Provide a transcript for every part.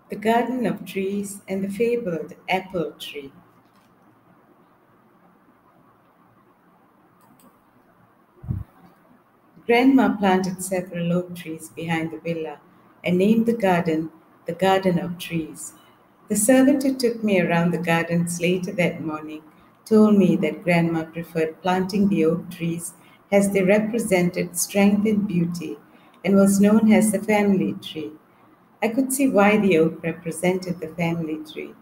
The Garden of Trees and the Fabled Apple Tree. Grandma planted several oak trees behind the villa and named the Garden of Trees. The servant who took me around the gardens later that morning told me that Grandma preferred planting the oak trees as they represented strength and beauty and was known as the family tree. I could see why the oak represented the family tree.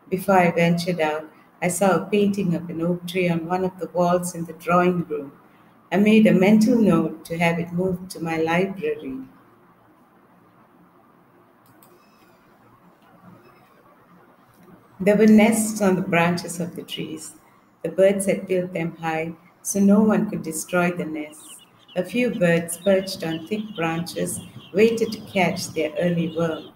Before I ventured out, I saw a painting of an oak tree on one of the walls in the drawing room. I made a mental note to have it moved to my library. There were nests on the branches of the trees. The birds had built them high so no one could destroy the nests. A few birds perched on thick branches waited to catch their early worm.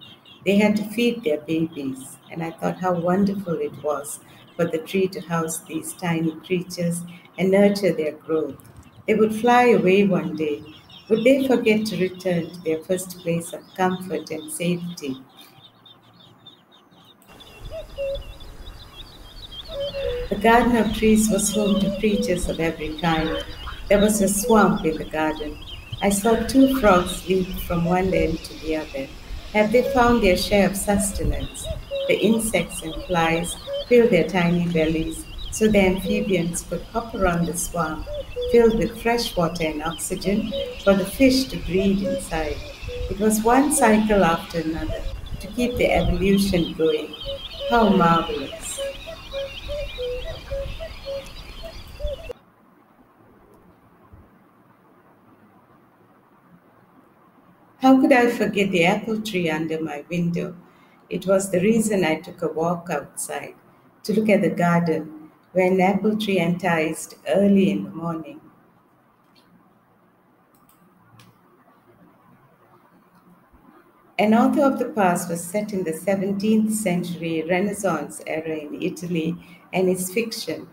They had to feed their babies, and I thought how wonderful it was for the tree to house these tiny creatures and nurture their growth. They would fly away one day. Would they forget to return to their first place of comfort and safety? The garden of trees was home to creatures of every kind. There was a swamp in the garden. I saw two frogs leap from one end to the other. Have they found their share of sustenance? The insects and flies filled their tiny bellies so the amphibians could hop around the swamp, filled with fresh water and oxygen for the fish to breathe inside. It was one cycle after another to keep the evolution going. How marvelous! How could I forget the apple tree under my window? It was the reason I took a walk outside to look at the garden where an apple tree enticed early in the morning. An author of the past was set in the 17th century Renaissance era in Italy and is fiction.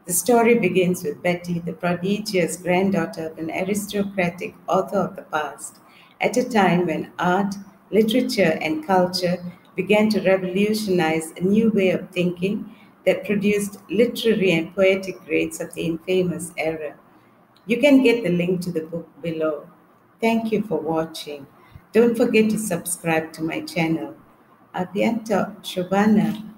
The story begins with Betty, the prodigious granddaughter of an aristocratic author of the past, at a time when art, literature, and culture began to revolutionize a new way of thinking that produced literary and poetic greats of the infamous era. You can get the link to the book below. Thank you for watching. Don't forget to subscribe to my channel. A bientôt, Shobana.